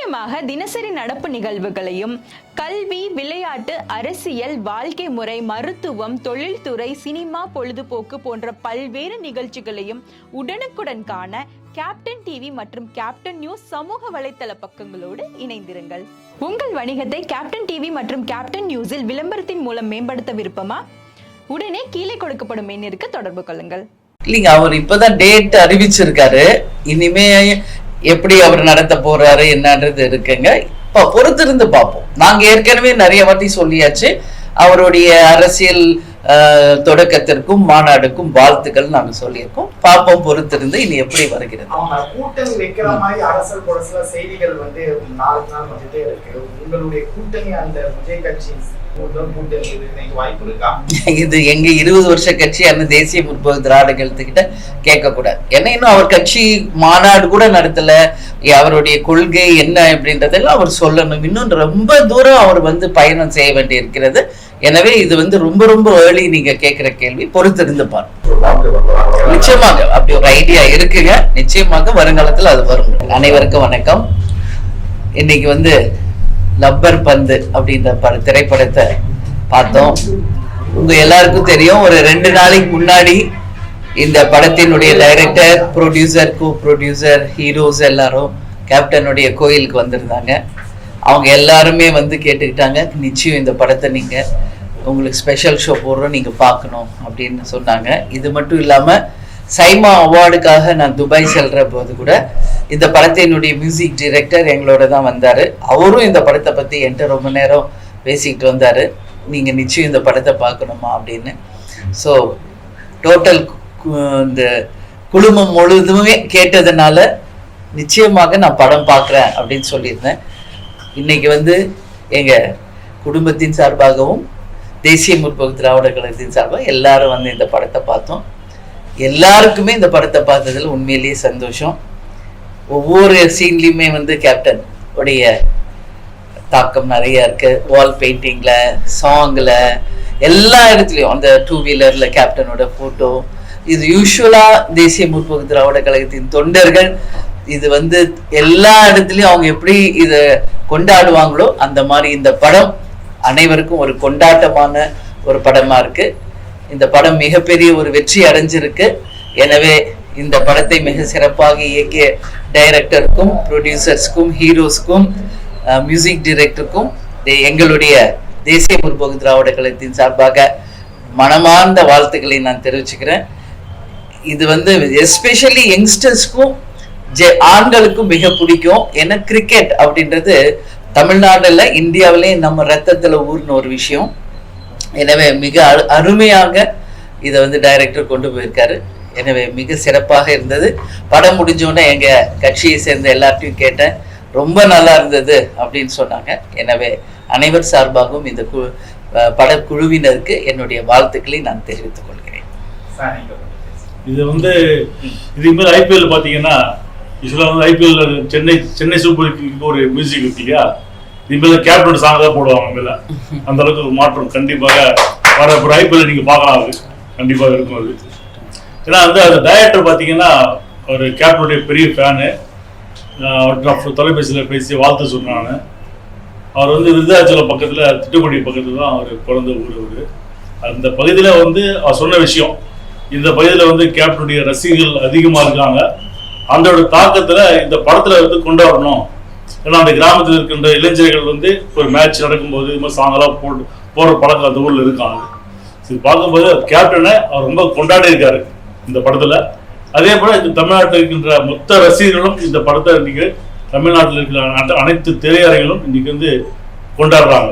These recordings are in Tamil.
முக்கியமாக தினசரி நடப்பு நிகழ்வுகளையும் கல்வி, விளையாட்டு, அரசியல், வாழ்க்கை முறை, மருத்துவம், தொழில்துறை, சினிமா, பொழுதுபோக்கு போன்ற பல்வேறு நிகழ்ச்சிகளையும் உடனுக்குடன் காண கேப்டன் டிவி மற்றும் கேப்டன் நியூஸ் சமூக வலைத்தள பக்கங்களோடு இணைந்திருங்கள். உங்கள் வணிகத்தை கேப்டன் டிவி மற்றும் கேப்டன் நியூஸில் விளம்பரத்தின் மூலம் மேம்படுத்த விருப்பமா? உடனே கீழே கொடுக்கப்படும் எண்ணிற்கு தொடர்பு கொள்ளுங்கள். இல்லைங்க, அவர் இப்பதான் டேட் அறிவிச்சிருக்காரு. இனிமே எப்படி அவர் நடத்த போறாரு என்னன்றது இருக்குங்க. இப்போ பொறுத்திருந்து பார்ப்போம். நாங்க ஏற்கனவே நிறைய வாட்டி சொல்லியாச்சு, அவருடைய அரசியல் தொடக்கத்திற்கும் மாநாடுக்கும் வாழ்த்துக்கள் நாங்க சொல்லியிருக்கோம். பாப்போம், பொறுத்திருந்து இனி எப்படி வருகிறது. கூட்டணி வைக்கிற மாதிரி அரசல் பொரசல செய்திகள் நாளுக்கு நாள் வந்துட்டே இருக்கு. உங்களுடைய கூட்டணி அந்த விஜய் கட்சி வாய்ப்பு இருக்கா? இது எங்க 20 வருஷ கட்சி அந்த தேசிய முற்போக்கு திராவிட கழகத்துக்கிட்ட கேட்க கூடாது. ஏன்னா இன்னும் அவர் கட்சி மாநாடு கூட நடத்தல. அவருடைய கொள்கை என்ன அப்படின்றதெல்லாம் அவர் சொல்லணும். இன்னும் ரொம்ப தூரம் அவர் பயணம் செய்ய வேண்டி இருக்கிறது. எனவே இது ரொம்ப ரொம்ப ஏர்லி நீங்க கேட்கிற கேள்வி. பொறுத்திருந்து பாருங்க. நிச்சயமாக அப்படி ஒரு ஐடியா இருக்குங்க. நிச்சயமாக வருங்காலத்தில் அது வரும். அனைவருக்கும் வணக்கம். இன்னைக்கு லப்பர் பந்து அப்படின்ற திரைப்படத்தை பார்த்தோம். உங்க எல்லாருக்கும் தெரியும், ஒரு 2 நாளைக்கு முன்னாடி இந்த படத்தினுடைய டைரக்டர், ப்ரொடியூசர், கோ ப்ரொடியூசர், ஹீரோஸ் எல்லாரும் கேப்டனுடைய கோயிலுக்கு வந்திருந்தாங்க. அவங்க எல்லாருமே கேட்டுக்கிட்டாங்க, நிச்சயம் இந்த படத்தை நீங்க உங்களுக்கு ஸ்பெஷல் ஷோ போடுறோம், நீங்க பார்க்கணும் அப்படின்னு சொன்னாங்க. இது மட்டும் இல்லாம சைமா அவார்டுக்காக நான் துபாய் செல்ற போது கூட இந்த படத்தினுடைய மியூசிக் டைரக்டர் எங்களோட தான் வந்தாரு. அவரும் இந்த படத்தை பத்தி என்கிட்ட ரொம்ப நேரம் பேசிக்கிட்டு வந்தாரு, நீங்க நிச்சயம் இந்த படத்தை பார்க்கணுமா அப்படின்னு. ஸோ டோட்டல் இந்த குடும்பம் முழுதுமே கேட்டதுனால நிச்சயமாக நான் படம் பார்க்குறேன் அப்படின்னு சொல்லியிருந்தேன். இன்னைக்கு எங்க குடும்பத்தின் சார்பாகவும் தேசிய முற்போக்கு திராவிட கழகத்தின் சார்பாக எல்லாரும் இந்த படத்தை பார்த்தோம். எல்லாருக்குமே இந்த படத்தை பார்த்ததுல உண்மையிலேயே சந்தோஷம். ஒவ்வொரு சீன்லையுமே கேப்டன் உடைய தாக்கம் நிறைய இருக்கு. வால் பெயிண்டிங்ல, சாங்ல, எல்லா இடத்துலையும் அந்த 2 வீலர்ல கேப்டனோட போட்டோ. இது யூஸ்வலா தேசிய முற்போக்கு திராவிட கழகத்தின் தொண்டர்கள் இது எல்லா இடத்துலயும் அவங்க எப்படி இதை கொண்டாடுவாங்களோ அந்த மாதிரி இந்த படம் அனைவருக்கும் ஒரு கொண்டாட்டமான ஒரு படமா இருக்கு. இந்த படம் மிகப்பெரிய ஒரு வெற்றி அடைஞ்சிருக்கு. எனவே இந்த படத்தை மிக சிறப்பாக இயக்கிய டைரக்டருக்கும், ப்ரொடியூசர்ஸ்க்கும், ஹீரோஸ்க்கும், மியூசிக் டைரக்டருக்கும் எங்களுடைய தேசிய முற்போக்கு திராவிட கழகத்தின் சார்பாக மனமார்ந்த வாழ்த்துக்களை நான் தெரிவிச்சுக்கிறேன். இது எஸ்பெஷலி யங்ஸ்டர்ஸ்க்கும் ஆண்களுக்கும் மிக பிடிக்கும். ஏன்னா கிரிக்கெட் அப்படின்றது தமிழ்நாடுல, இந்தியாவிலே நம்ம ரத்தத்துல ஊர்ன ஒரு விஷயம். எனவே மிக அருமையாக இதை டைரக்டர் கொண்டு போயிருக்காரு. எனவே மிக சிறப்பாக இருந்தது. படம் முடிஞ்சோடனே எங்க கட்சியை சேர்ந்த எல்லாத்தையும் கேட்டேன், ரொம்ப நல்லா இருந்தது அப்படின்னு சொன்னாங்க. எனவே அனைவர் சார்பாகவும் இந்த படக்குழுவினருக்கு என்னுடைய வாழ்த்துக்களை நான் தெரிவித்துக் கொள்கிறேன். இது மாதிரி ஐபிஎல் பாத்தீங்கன்னா ஐபிஎல் சென்னை சூப்பர் கிங்க்கு ஒரு மியூசிக் இருக்கு இல்லையா, இதுமாதிரி கேப்டன் சாங் தான் போடுவாங்க. மேல அந்த அளவுக்கு ஒரு மாற்றம் கண்டிப்பாக வர ஐபிஎல் நீங்க பார்க்கலாம். அது கண்டிப்பாக இருக்கும். அது ஏன்னா அந்த டைரக்டர் பார்த்தீங்கன்னா ஒரு கேப்டனுடைய பெரிய ஃபேனு. தொலைபேசியில் பேசி வாழ்த்து சொன்னாங்க. அவர் விருதாச்சலம் பக்கத்தில், திட்டுக்குடி பக்கத்தில் தான் அவர் பிறந்த ஊர். அவர் அந்த பகுதியில் அவர் சொன்ன விஷயம், இந்த பகுதியில் கேப்டனுடைய ரசிகர்கள் அதிகமாக இருக்காங்க. அந்த தாக்கத்தில் இந்த படத்தில் கொண்டாடணும். ஏன்னா அந்த கிராமத்தில் இருக்கின்ற இளைஞர்கள் ஒரு மேட்ச் நடக்கும்போது இது மாதிரி சாங்கெல்லாம் போடுற பழக்கம் அந்த ஊரில் இருக்காங்க. இது பார்க்கும்போது கேப்டனை அவர் ரொம்ப கொண்டாடி இருக்காரு இந்த படத்தில். அதே போல் இந்த தமிழ்நாட்டில் இருக்கின்ற மொத்த ரசிகர்களும் இந்த படத்தை இன்னைக்கு தமிழ்நாட்டில் இருக்கிற அனைத்து திரையரங்களும் இன்னைக்கு கொண்டாடுறாங்க.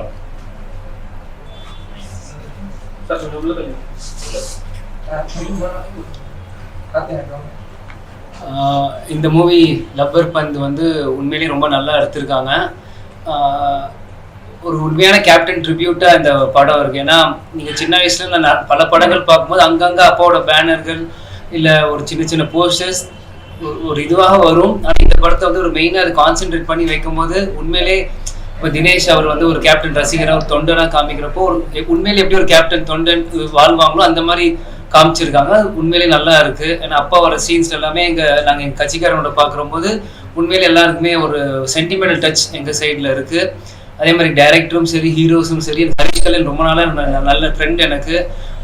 இந்த மூவி லப்பர் பந்து உண்மையிலேயே ரொம்ப நல்லா எடுத்திருக்காங்க. ஒரு உண்மையான கேப்டன் ட்ரிபியூட்டா இந்த படம் இருக்கு. ஏன்னா நீங்க சின்ன வயசுல நான் பல படங்கள் பார்க்கும்போது அங்கங்க அப்பாவோட பேனர்கள் இல்லை ஒரு சின்ன சின்ன போஸ்டர்ஸ் ஒரு இதுவாக வரும். ஆனால் இந்த படத்தை ஒரு மெயினாக அது கான்சென்ட்ரேட் பண்ணி வைக்கும்போது உண்மையிலே இப்போ தினேஷ் அவர் ஒரு கேப்டன் ரசிகராக ஒரு தொண்டனாக காமிக்கிறப்போ உண்மையிலே எப்படி ஒரு கேப்டன் தொண்டன் வாழ்வாங்களோ அந்த மாதிரி காமிச்சிருக்காங்க. உண்மையிலே நல்லா இருக்கு. ஏன்னா அப்பா வர சீன்ஸ் எல்லாமே நாங்கள் எங்கள் கட்சிக்காரனோட பார்க்குற போது உண்மையிலே எல்லாருக்குமே ஒரு சென்டிமெண்டல் டச் எங்கள் சைடில் இருக்குது. அதே மாதிரி டைரக்டரும் சரி, ஹீரோஸும் சரி. ஹரிஷ் கல்யாண் ரொம்ப நாளாக நல்ல ஃப்ரெண்ட் எனக்கு.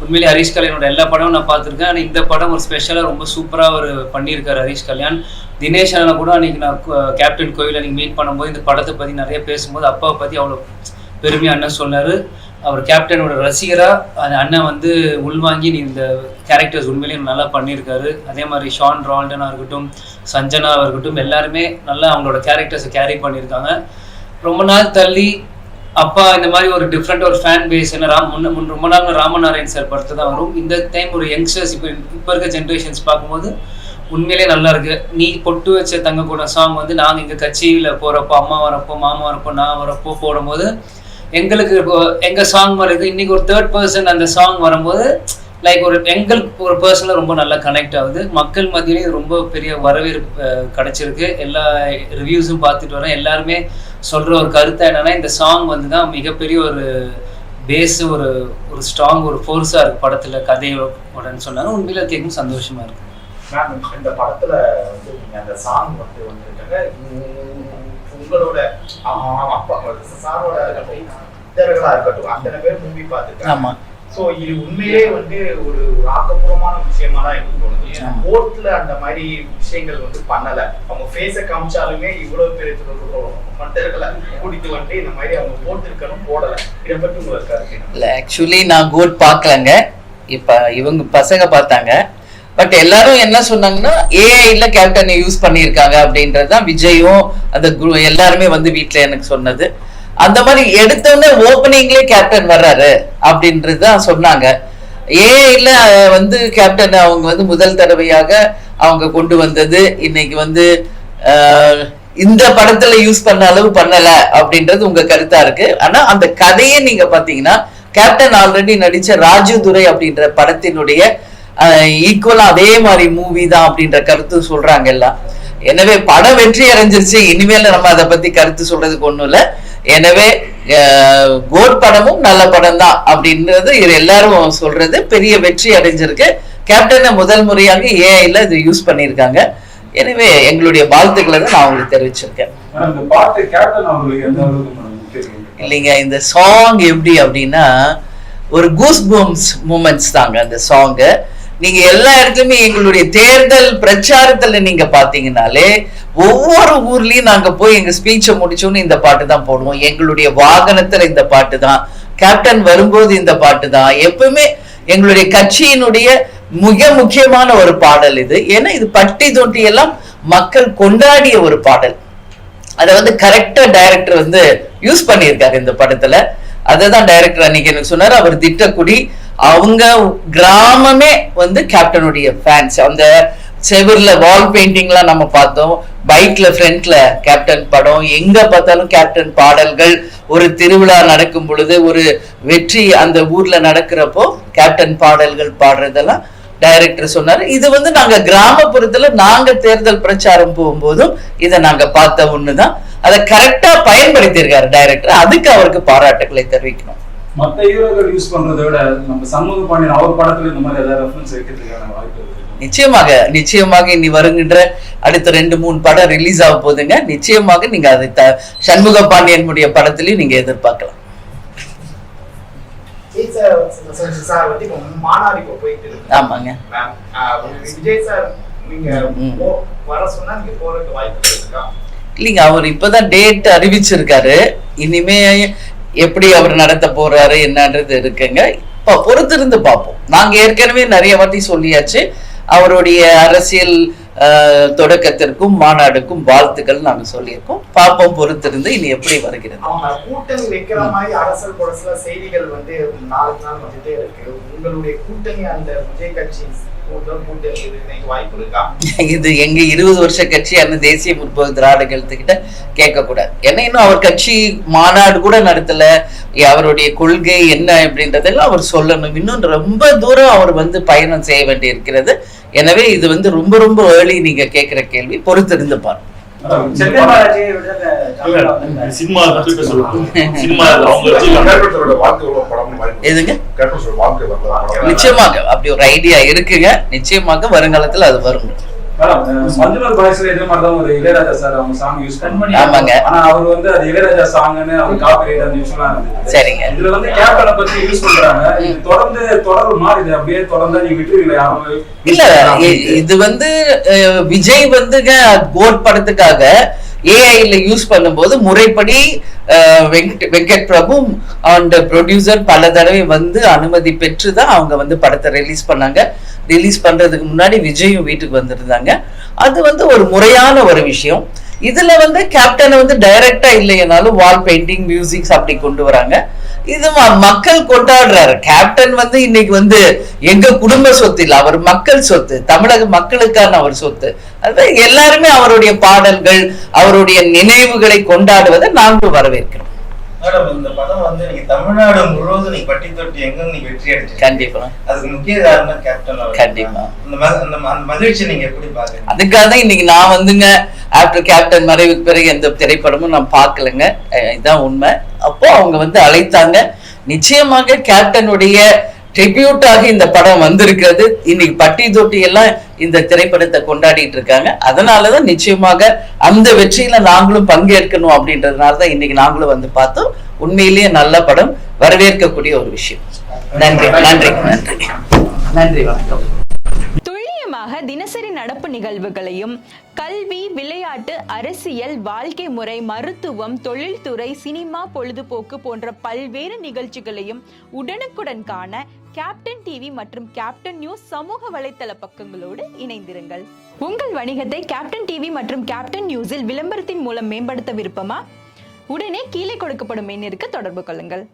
உண்மையிலே ஹரிஷ் கல்யாணோட எல்லா படமும் நான் பார்த்துருக்கேன். ஆனால் இந்த படம் ஒரு ஸ்பெஷலாக ரொம்ப சூப்பராக ஒரு பண்ணியிருக்காரு ஹரிஷ் கல்யாண். தினேஷ் அண்ணனை கூட அன்றைக்கி நான் கேப்டன் கோயில் அன்றைக்கி மீட் பண்ணும்போது இந்த படத்தை பற்றி நிறைய பேசும்போது அப்பாவை பற்றி அவ்வளோ பெருமையாக அண்ணன் சொன்னார். அவர் கேப்டனோட ரசிகராக அந்த அண்ணன் வந்து உள்வாங்கி நீ இந்த கேரக்டர்ஸ் உண்மையிலேயே நல்லா பண்ணியிருக்காரு. அதே மாதிரி ஷான் ரால்டனாக இருக்கட்டும், சஞ்சனாவாக இருக்கட்டும், எல்லாருமே நல்லா அவங்களோட கேரக்டர்ஸை கேரி பண்ணியிருக்காங்க. ரொம்ப நாள் தள்ளி அப்பா இந்த மாதிரி ஒரு டிஃப்ரெண்ட் ஒரு ஃபேன் பேஸ் என்ன ரொம்ப நாள் ராமநாராயண் சார் படத்தை தான் வரும். இந்த டைம் ஒரு யங்ஸ்டர்ஸ் இப்போ இருக்க ஜென்ரேஷன்ஸ் பார்க்கும்போது உண்மையிலே நல்லா இருக்கு. நீ பொட்டு வச்ச தங்க கூட சாங் வந்து நாங்கள் எங்கள் கட்சியில் போகிறப்போ, அம்மா வரப்போ, மாமா வரப்போ, நான் வரப்போ போடும்போது எங்களுக்கு எங்கள் சாங் வருது. இன்னைக்கு ஒரு தேர்ட் பர்சன் அந்த சாங் வரும்போது லைக் எங்களுக்கு ஒரு பர்சனலாக ரொம்ப நல்லா கனெக்ட் ஆகுது. மக்கள் மத்தியிலே ரொம்ப பெரிய வரவேற்பு கிடைச்சிருக்கு. எல்லா ரிவ்யூஸும் பார்த்துட்டு வரேன். எல்லாருமே சொல்கிற ஒரு கருத்தை என்னன்னா, இந்த சாங் வந்து தான் மிகப்பெரிய ஒரு பேஸு, ஒரு ஸ்ட்ராங் ஒரு ஃபோர்ஸாக இருக்குது படத்தில் கதையோடன்னு சொன்னாங்க. உண்மையில கேட்கும் சந்தோஷமாக இருக்குது. மேம், இந்த படத்தில் வந்து நீங்கள் அந்த சாங் வந்துருக்காங்க. உங்களோட அப்பா சாரோட இதர்களாக இருக்கட்டும், அத்தனை பேர் மூவி பார்த்துருக்காங்க. ஆமாம். ஸோ இது உண்மையிலே வந்து ஒரு ஆக்கப்பூர்வமான விஷயமா தான் எனக்கு தோணுது. கோர்ட்ல அந்த மாதிரி விஷயங்கள் வந்து பண்ணல. அவங்க ஃபேஸை காமிச்சாலுமே இவ்வளவு பேர் மற்றவர்களை கூட்டிட்டு வந்து இந்த மாதிரி அவங்க போட்டிருக்கணும் போடல. இதை பற்றி உங்களுக்கு இருக்கு? இல்லை, ஆக்சுவலி நான் கோட் பார்க்கலங்க. இப்போ இவங்க பசங்க பார்த்தாங்க. பட் எல்லாரும் என்ன சொன்னாங்கன்னா ஏஐல கேப்டனை யூஸ் பண்ணியிருக்காங்க அப்படின்றதுதான் விஜயும் அந்த எல்லாருமே வந்து வீட்டில் எனக்கு சொன்னது. அந்த மாதிரி எடுத்தோடனே ஓப்பனிங்லேயே கேப்டன் வர்றாரு அப்படின்றதுதான் சொன்னாங்க. ஏஐல வந்து கேப்டன் அவங்க வந்து முதல் தடவையாக அவங்க கொண்டு வந்தது இன்னைக்கு வந்து இந்த படத்துல யூஸ் பண்ண அளவு பண்ணல அப்படின்றது உங்க கருத்தா இருக்கு. ஆனா அந்த கதையை நீங்க பாத்தீங்கன்னா கேப்டன் ஆல்ரெடி நடிச்ச ராஜு துரை அப்படின்ற படத்தினுடைய ஈக்குவலா அதே மாதிரி மூவி தான் அப்படின்ற கருத்து சொல்றாங்க எல்லாம். எனவே படம் வெற்றி அடைஞ்சிருச்சு. இனிமேல நம்ம அதை பத்தி கருத்து சொல்றதுக்கு ஒண்ணும் இல்லை. எனவே கோட் படமும் நல்ல படம் தான் அப்படின்றது எல்லாரும் சொல்றது. பெரிய வெற்றி அடைஞ்சிருக்கு. கேப்டனை முதல் முறையாக ஏஐல இது யூஸ் பண்ணியிருக்காங்க. எனவே எங்களுடைய வாழ்த்துக்களை தான் நான் உங்களுக்கு தெரிவிச்சிருக்கேன். இல்லைங்க, இந்த சாங் எப்படி அப்படின்னா ஒரு கூஸ் பம்ப்ஸ் மூமெண்ட்ஸ் தாங்க அந்த சாங்கு. நீங்க எல்லா இடத்துலயுமே எங்களுடைய தேர்தல் பிரச்சாரத்துல நீங்க பாத்தீங்கன்னாலே ஒவ்வொரு ஊர்லயும் நாங்க போய் எங்க ஸ்பீச்சை முடிச்சோன்னு இந்த பாட்டு தான் போடுவோம். எங்களுடைய வாகனத்துல இந்த பாட்டு தான், கேப்டன் வரும்போது இந்த பாட்டு தான். எப்பவுமே எங்களுடைய கட்சியினுடைய மிக முக்கியமான ஒரு பாடல் இது. ஏன்னா இது பட்டி தொட்டி எல்லாம் மக்கள் கொண்டாடிய ஒரு பாடல். அதை வந்து கரெக்டா டைரக்டர் வந்து யூஸ் பண்ணியிருக்காரு இந்த படத்துல. அததான் டைரக்டர் அன்னைக்கு எனக்கு சொன்னாரு. அவர் திட்டக்குடி அவங்க கிராமமே வந்து கேப்டனுடைய ஃபேன்ஸ். அந்த செவர்ல வால் பெயிண்டிங்லாம் நம்ம பார்த்தோம். பைக்ல ஃப்ரண்ட்ல கேப்டன் படம், எங்க பார்த்தாலும் கேப்டன் பாடல்கள். ஒரு திருவிழா நடக்கும் பொழுது, ஒரு வெற்றி அந்த ஊர்ல நடக்கிறப்போ கேப்டன் பாடல்கள் பாடுறதெல்லாம் டைரக்டர் சொன்னாரு. இது வந்து நாங்க கிராமப்புறத்துல நாங்க தேர்தல் பிரச்சாரம் போகும்போதும் இதை நாங்க பார்த்த ஒண்ணுதான். அதை கரெக்டா பயன்படுத்தியிருக்காரு டைரக்டர். அதுக்கு அவருக்கு பாராட்டுகளை தெரிவிக்கணும். மற்ற ஹீரோக்கள் யூஸ் பண்றதை விட நம்ம சமூக பாண்டியன் அவர் படத்துல இந்த மாதிரி ஏதாவது ரெஃபரன்ஸ் வைக்கிறதுக்கான வாய்ப்பு நிச்சயமாக இனி வருகின்ற அடுத்த 2-3 படம் ரிலீஸ் ஆக போகுதுங்க. நிச்சயமாக நீங்க அதை சண்முக பாண்டியனுடைய படத்திலையும் நீங்க எதிர்பார்க்கலாம். ஆமாங்க. இல்லைங்க, அவர் இப்பதான் டேட் அறிவிச்சிருக்காரு. இனிமே எப்படி அவர் நடத்த போறாரு என்னன்றது இருக்குங்க. இப்ப பொறுத்திருந்து பார்ப்போம். நாங்க ஏற்கனவே நிறைய வாட்டி சொல்லியாச்சு. அவருடைய அரசியல் தொடக்கத்திற்கும் மாநாடுக்கும் வாழ்த்துக்கள் நாங்க சொல்லியிருக்கோம். பார்ப்போம், பொறுத்திருந்து இனி எப்படி வருகிறது. கூட்டணி வைக்கிற மாதிரி அரசல் பொரசல செய்திகள் வந்து நாளுக்கு நாள் வந்துட்டே இருக்கு. உங்களுடைய கூட்டணி அந்த விஜய் கட்சி இது எங்க 20 வருஷ கட்சி அந்த தேசிய முற்போக்கு திராவிட கழகத்துக்கிட்ட கேட்க கூடாது. ஏன்னா இன்னும் அவர் கட்சி மாநாடு கூட நடத்தல. அவருடைய கொள்கை என்ன அப்படின்றதெல்லாம் அவர் சொல்லணும். இன்னும் ரொம்ப தூரம் அவர் வந்து பயணம் செய்ய வேண்டி இருக்கிறது. எனவே இது வந்து ரொம்ப ரொம்ப ஏர்லி நீங்க கேட்கிற கேள்வி. பொறுத்திருந்து பாருங்க. நிச்சயமாக அப்படி ஒரு ஐடியா இருக்குங்க. நிச்சயமாக வருங்காலத்துல அது வரும். மஞ்சுளர் பாய்ஸ்ல இதே மாதிரிதான் ஒரு இளையராஜா சார் அவங்க சாங் யூஸ் பண்ணி, ஆமாங்க. ஆனா அவர் வந்து அது இளையராஜா சாங்னு அவர் காப்பிரைட் அந்த விஷயம் இருந்தது. சரிங்க. இதுல வந்து கேப்டனை பத்தி யூஸ் பண்றாங்க. இது தொடருமா? இது அப்படியே தொடர்ந்தா நீங்க விட்டுருவீங்களா? யாரும் இல்ல, இது வந்து விஜய் வந்துங்க கோட் படத்துக்காக ஏஐல யூஸ் பண்ணும்போது முறைப்படி வெங்கட் பிரபு அண்ட் ப்ரொடியூசர் பல தடவை வந்து அனுமதி பெற்று தான் அவங்க வந்து படத்தை ரிலீஸ் பண்ணாங்க. ரிலீஸ் பண்றதுக்கு முன்னாடி விஜயும் வீட்டுக்கு வந்திருந்தாங்க. அது வந்து ஒரு முறையான ஒரு விஷயம். இதுல வந்து கேப்டனை வந்து டைரக்டா இல்லைனாலும் வால் பெயிண்டிங், மியூசிக்ஸ் அப்படி கொண்டு வராங்க. இது மக்கள் கொண்டாடுறாரு. கேப்டன் வந்து இன்னைக்கு வந்து எங்க குடும்ப சொத்து இல்ல, அவர் மக்கள் சொத்து, தமிழக மக்களுக்கான அவர் சொத்து. அது எல்லாருமே அவருடைய பாடல்கள், அவருடைய நினைவுகளை கொண்டாடுவதை நாங்களும் வரவேற்கிறோம். மேடம், இந்த படம் வந்து நீங்க தமிழ்நாடு முழுவதும் நீங்க பட்டி தொட்டி எங்க நீங்க வெற்றி அடைச்சு. கண்டிப்பா. அதுக்கு முக்கிய காரணம் கேப்டன். கண்டிப்பா. அந்த மகிழ்ச்சி நீங்க எப்படி பாக்குறீங்க? அதுக்காக தான் இன்னைக்கு நான் வந்துங்க ஆஃப்டர் கேப்டன் மறைவுக்கு பிறகு எந்த திரைப்படமும் நான் பார்க்கலங்க. இதுதான் உண்மை. அப்போ அவங்க வந்து அழைத்தாங்க. நிச்சயமாக கேப்டனுடைய ட்ரிபியூட்டாக இந்த படம் வந்திருக்கிறது. இன்னைக்கு பட்டி தொட்டி எல்லாம் இந்த திரைப்படத்தை கொண்டாடிட்டு இருக்காங்க. அதனாலதான் நிச்சயமாக அந்த வெற்றியில நாங்களும் பங்கேற்கணும் அப்படின்றதுனாலதான் இன்னைக்கு நாங்களும் வந்து பார்த்தோம். உண்மையிலேயே நல்ல படம், வரவேற்கக்கூடிய ஒரு விஷயம். நன்றி நன்றி நன்றி நன்றி, வணக்கம். துல்லியமாக தினசரி நடப்பு நிகழ்வுகளையும் கல்வி, விளையாட்டு, அரசியல், வாழ்க்கை முறை, மருத்துவம், தொழில்துறை, சினிமா, பொழுதுபோக்கு போன்ற பல்வேறு நிகழ்ச்சிகளையும் உடனுக்குடன் காண கேப்டன் டிவி மற்றும் கேப்டன் நியூஸ் சமூக வலைத்தள பக்கங்களோடு இணைந்திருங்கள். உங்கள் வணிகத்தை கேப்டன் டிவி மற்றும் கேப்டன் நியூஸில் விளம்பரத்தின் மூலம் மேம்படுத்த விருப்பமா? உடனே கீழே கொடுக்கப்படும் எண்ணிற்கு தொடர்பு கொள்ளுங்கள்.